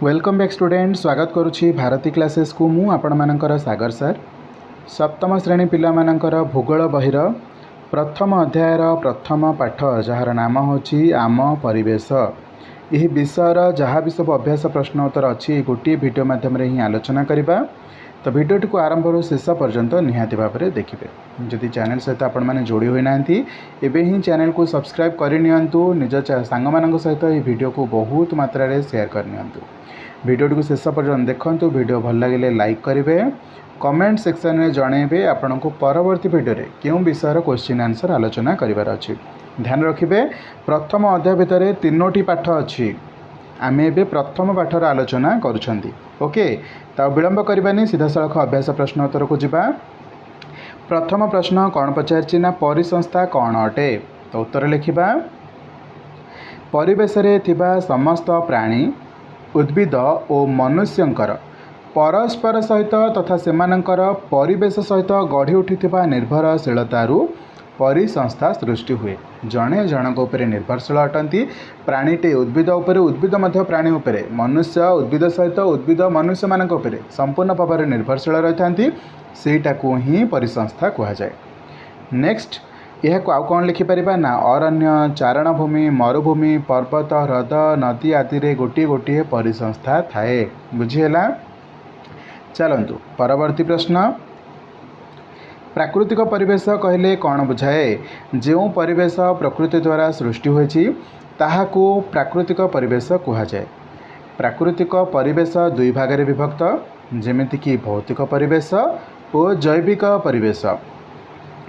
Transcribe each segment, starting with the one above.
Welcome back student स्वागत करुच्ची Bharti classes को मु आपण मानकर सागर सर सप्तम श्रेणी पिला मानकर भूगोल बहिर प्रथम अध्यायर प्रथम पाठ जार नाम होची आम परिवेश। यह विषयर जहाँ भी सब अभ्यास प्रश्न उत्तर अच्छी गोटे वीडियो माध्यम ही आलोचना करवा। तो वीडियोटी को आरंभ शेष पर्यंत निहाती भाव में देखिए। जदि चैनल सहित आपण मैंने जोड़ी होना एवं ही चैनल को सब्सक्राइब करनी निज सांग मान सहित यह वीडियो को बहुत मात्रा शेयर करनी। वीडियो को शेष पर्यंत देखो। वीडियो भल लगे लाइक करेंगे, कमेंट सेक्शन में जनइबे आपण को परवर्ती वीडियो रे क्यों विषय क्वेश्चन आंसर आलोचना करिवार अछि। ध्यान रखिए प्रथम अध्याय भितर तीनोटी पाठ अच्छी आम ए प्रथम पाठर आलोचना करुछंती। ओके तो विलंब करबानी सीधा सड़क अभ्यास प्रश्न उत्तर को जिबा। प्रथम प्रश्न कौन पचारछि ना परिसंस्था कौन अटे। तो उत्तर लिखिबा परिवेश रे थिबा समस्त प्राणी उद्भिद और मनुष्यंकर परस्पर सहित तथा सेमानंकर परिवेश सहित गढ़ी उठिथिबा निर्भरशीलतारू परिसंस्था सृष्टि हुए। जड़े जनक उपरे निर्भरशील अटंती। प्राणीटे उद्भिद उपरे, उद्भिद मध्य प्राणी उपरे, मनुष्य उद्भिद सहित उद्भिद मनुष्य मानक उपरे संपूर्ण भाव में निर्भरशील रही सेटा को ही परिसंस्था कहा जाए। नेक्स्ट यह को आउ कौन लिखिपर ना अरण्य, चारणभूमि, मरुभूमि, पर्वत, ह्रद, नदी आदि रे गोटे गोटे परिसंस्था थाए। बुझीगला। चलतु परवर्ती प्रश्न प्राकृतिक परिवेश कहले कौन बुझाए। जो परिवेश प्रकृति द्वारा सृष्टि होइछि ताहाको प्राकृतिक परिवेश कहा जाए। प्राकृतिक परिवेश दुई भाग में विभक्त जेमिति कि भौतिक परिवेश और जैविक परिवेश।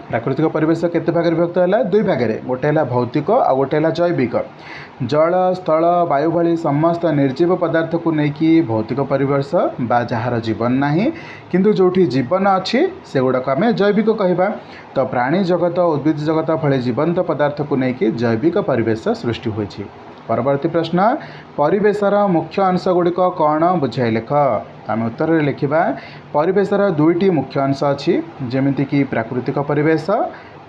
प्राकृतिक परिवेश केते भाग विभक्त है? दुई भाग में, गोटे है भौतिक और गोटे है जैविक। जल, स्थल, वायु भली समस्त निर्जीव पदार्थ को लेकिन भौतिक परिवेश बा जार जीवन नाही किंतु जोठी जीवन अच्छी से गुड़ाक आम जैविक कहवा। तो प्राणी जगत, उद्भिद जगत भली जीवंत पदार्थ को लेकिन जैविक परिवेश सृष्टि होइछि। परवर्ती प्रश्न परिवेशर मुख्य अंश गुड़िक कौन बुझाई लेख। आम उत्तर लिखा परिवेशर दुईटी मुख्य अंश अच्छी जेमिति कि प्राकृतिक परिवेश,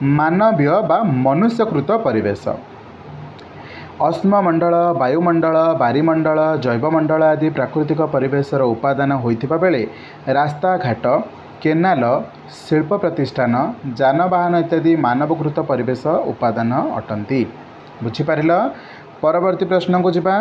मानवीय बा मनुष्यकृत परिवेश। अश्ममंडल, वायुमंडल, बारीमंडल, जैवमंडल आदि प्राकृतिक परिवेशर उपादान होइथिबा बेले रास्ता घाट, केनाल, शिल्प प्रतिष्ठान, जानवाहन इत्यादि मानवकृत परिवेश उपादान अटंती। बुझीपारिल। परवर्ती प्रश्न को जिबा।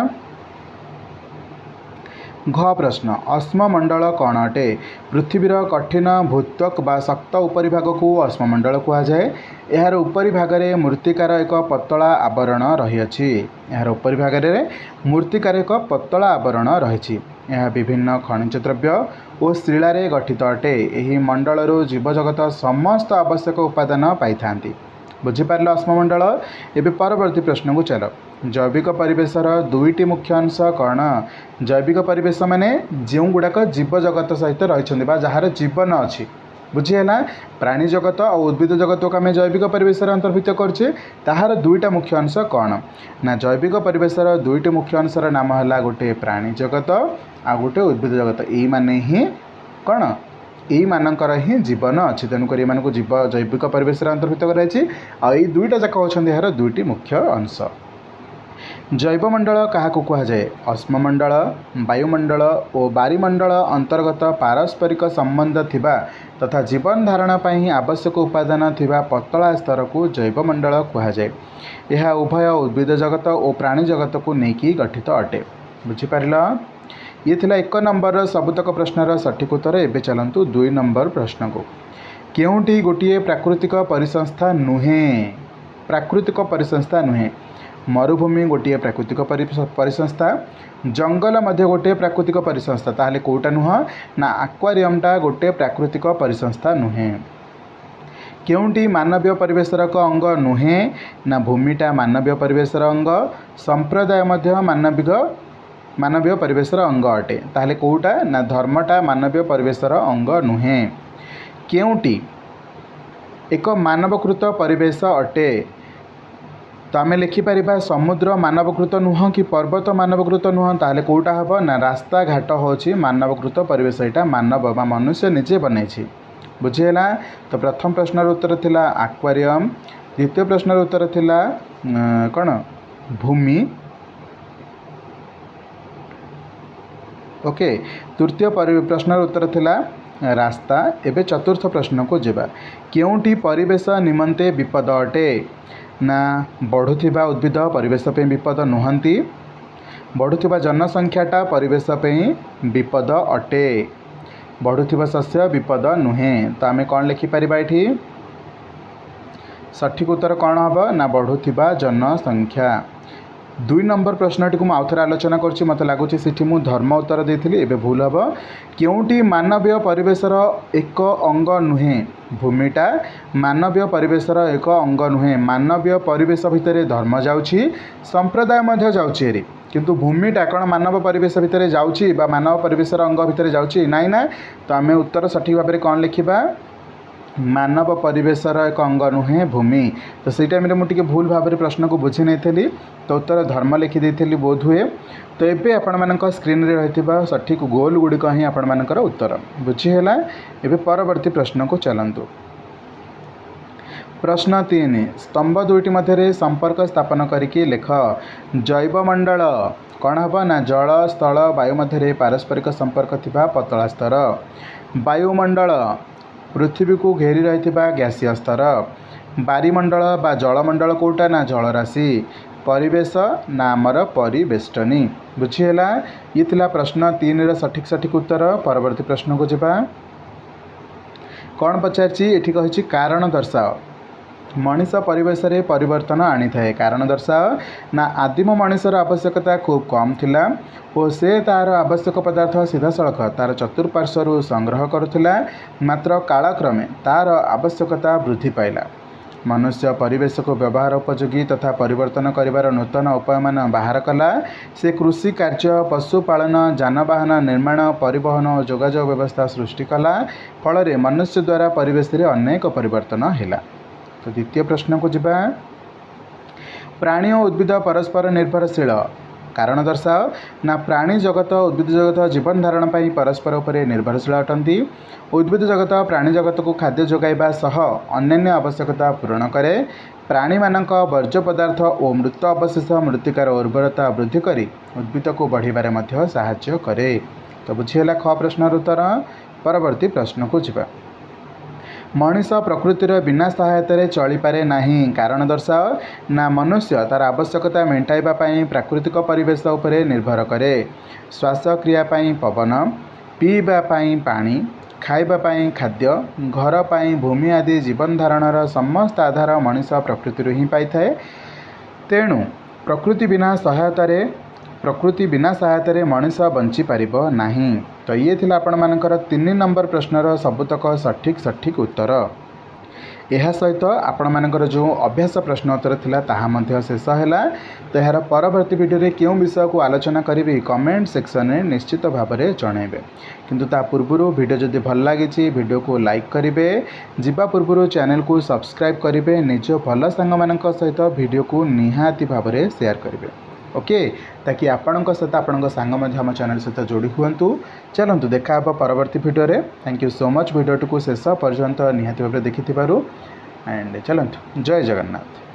घ प्रश्न अश्ममंडल कौन अटे। पृथ्वीर कठिन भूत्वक बा शक्त उपरिभाग को अश्ममंडल कहा जाए। यार उपरी भाग में मृत्तिकार एक पतला आवरण रही। यार उपरी भाग में मृत्तिकार एक पतला आवरण रही। यह विभिन्न खनिज द्रव्य और शिला रे गठित अटे। यही मंडल जीवजगत समस्त आवश्यक उपादान पाई थांती। बुझीपार अश्ममंडल। एवं परवर्ती प्रश्न को चल। जैविक परिवेशर दुईटी मुख्य अंश कौन। जैविक परिवेश माने जो गुड़ाक जीवजगत सहित रही जार जीवन अच्छी। बुझीगला। प्राणी जगत और उद्भिद जगत को आम जैविक परिवेश अंतर्भुक्त करछे। ताहार दुईटा मुख्य अंश कौन ना जैविक परिवेशर दुईटी मुख्य अंशर नाम है गोटे प्राणी जगत आ गोटे उद्भिद जगत। यही माने ही कौन यही मानकर ही जीवन अच्छी। तेणुक जीव जैविक परिवेश अंतर्भुक्त कराई। दुईटा जाक होछन्ति यार दुईटी मुख्य अंश। जैवमंडल क्या कहा जाए। अश्ममंडल, वायुमंडल और बारीमंडल अंतर्गत पारस्परिक संबंध थिबा तथा जीवन धारण पर आवश्यक उपादान थिबा पतला स्तर को जैवमंडल कहा जाए। यह उभय उद्भिद जगत और प्राणी जगत को लेकिन गठित अटे। बुझीपार। ये थिला 1 नंबर सबुतक प्रश्नर सठिक उत्तर। एवं चलतु 2 नंबर प्रश्न को। केउटी गोटे प्राकृतिक परिसंस्था नुहे। प्राकृतिक परिसंस्था नुहे। मरुभूमि गोटे प्राकृतिक परिसंस्था, जंगल मध्य गोटे प्राकृतिक परिसंस्था। ताहले कोटा नुह ना आक्वारियमटा गोटे प्राकृतिक परिसंस्था नुहे। केउटी मानवीय परिवेशर एक अंग नुहे ना भूमिटा मानवीय परिवेशर अंग, संप्रदाय मध्य मानवीय परिवेशर अंग अटे। ताहले कोटा ना धर्मटा मानवीय परिवेशर अंग नुहे। केउटी एक मानवकृत परिवेश अटे। तो आम लिखिपर समुद्र मानवकृत नुह कि पर्वत मानवकृत नुह। ताहले कोटा हम ना रास्ता घाट होची मानवकृत परिवेश। यहाँ मानव बा मनुष्य निजे बनई। बुझीगला। तो प्रथम प्रश्नर उत्तर थिला आक्वारियम, द्वितीय प्रश्नर उत्तर थिला कौन भूमि, ओके तृतीय प्रश्नर उत्तर थिला रास्ता। एबे चतुर्थ प्रश्न को जीवा केउंटी परिवेश निमंते विपद अटे ना बढ़ुथिबा उद्भिद परिवेश पे विपद नुहंती बढ़ुथिबा जनसंख्याटा परिवेश पे विपद अटे बढ़ुथिबा शस्य विपद नुहे। तो आमे कौन लिखिपर ये सठिक उत्तर कौन हम ना बढ़ुथिबा जनसंख्या। 2 नंबर प्रश्नटी को आउ थे आलोचना कर मत लगुच मु धर्म उत्तर देती एबे भूल हम केउंटी मानवीय परिवेशर एक अंग नुहे भूमिटा मानवीय परिवेशर एक अंग नुहे मानवीय परिवेश भितर धर्म जाउछि संप्रदाय मध्य जाउछि किंतु भूमिटा कौन मानव परिवेश भितर जाउछि बा मानव परिवेशर अंग भितर जाउछि नाई ना। तो आम उत्तर सठिक भाव में कौन लिखा मानव परिवेशर एक अंग नुहे भूमि। तो सही टाइम मुझे भूल भाव में प्रश्न को बुझी नहीं तो उत्तर धर्म लिखिदी बोध हुए। तो ये आपण स्क्रीन रे रही सठिक गोल गुड़िक ही आपण उत्तर बुझीगला। एबे परवर्ती प्रश्न को चलतु। प्रश्न 3 स्तंभ दुईटी मध्य संपर्क स्थापन करके लेख जैवमंडल कौन हम ना जल स्थल वायु मध्य पारस्परिक संपर्क थिबा पतला स्तर वायुमंडल पृथ्वी को घेरी रही गैसीय स्तर बारीमंडल बा जलमंडल कोटा ना जलराशि परिवेश ना आमर परिवेष्टनी बुझीगला। ये थिला प्रश्न 3 सठिक उत्तर। परवर्ती प्रश्न को जीवा कौन पचारछि एठी कहिछि कारण दर्शाओ मनीष परिवेश रे परिवर्तन आनी थाए कारण दर्शाओ ना आदिम मनीषर आवश्यकता खूब कम थिला और से तार आवश्यक पदार्थ सीधा सड़क तार चतुर्पार्श्वर संग्रह करुला मात्र कालक्रमे तार आवश्यकता वृद्धि पाइला मनुष्य परिवेश को व्यवहार उपयोगी तथा परिवर्तन करिवार नूतन उपाय मान बाहर कला से कृषि कार्य पशुपालन जानवाहन निर्माण परिवहन और जोगाजोग व्यवस्था सृष्टि कला फल मनुष्य द्वारा परिवेश रे अनेक परिवर्तन हैला। तो द्वितीय प्रश्न को जीवा प्राणी और उद्भिद परस्पर निर्भरशील कारण दर्शाओ ना प्राणी जगत उद्भिद जगत जीवन धारण पर परस्पर उपरे निर्भरशील अटंती उद्भिद जगत प्राणी जगत को खाद्य जोगाइबा सह अन्यान्य आवश्यकता पूरण करे प्राणी मानक वर्ज्य पदार्थ और मृत अवशेष मृत्तिकार उर्वरता वृद्धि करी उद्भिद को बढ़िबारे मध्य सहाय्य करे। तो बुझीगला ख प्रश्न उत्तर। परवर्ती प्रश्न को जीवा मनीष प्रकृतिर बिना सहायतार चलीपारे नहीं कारण दर्शाओ ना मनुष्य तार आवश्यकता मेटाइबा प्राकृतिक परिवेश उपरे निर्भर करे श्वासक्रिया पवन पीवा पानी खाइबा खाद्य घर भूमि आदि जीवन धारणर समस्त आधार मनीष प्रकृति ही पाई थाए तेणु प्रकृति बिना सहायतार मनीष बंची पारिबो नाही। तो ये थिला आपण मानकर 3 नंबर प्रश्नर सबुतक सठिक उत्तर। यह सहित आपण मानकर जो अभ्यास प्रश्न उत्तर थिला ताहा मध्य शेष हैला। तो यार परवर्ती वीडियो रे केउ विषय को आलोचना करी कमेंट सेक्शन में निश्चित भाव में जनइबे किंतु ता पूर्व वीडियो जदि भल लगी वीडियो को लाइक करेंगे जीवा पूर्व चैनल को सब्सक्राइब करेंगे निज भल सांग मानक सहित वीडियो को निहाती भाव में शेयर करेंगे ओके ताकि आपण सहित आपण सांग आम चैनल सहित जोड़ी हुंतु। चलतु देखा परवर्ती वीडियो रे। Thank you so much video को शेष पर्यंत निहाती भाव देखि एंड चलतु जय जगन्नाथ।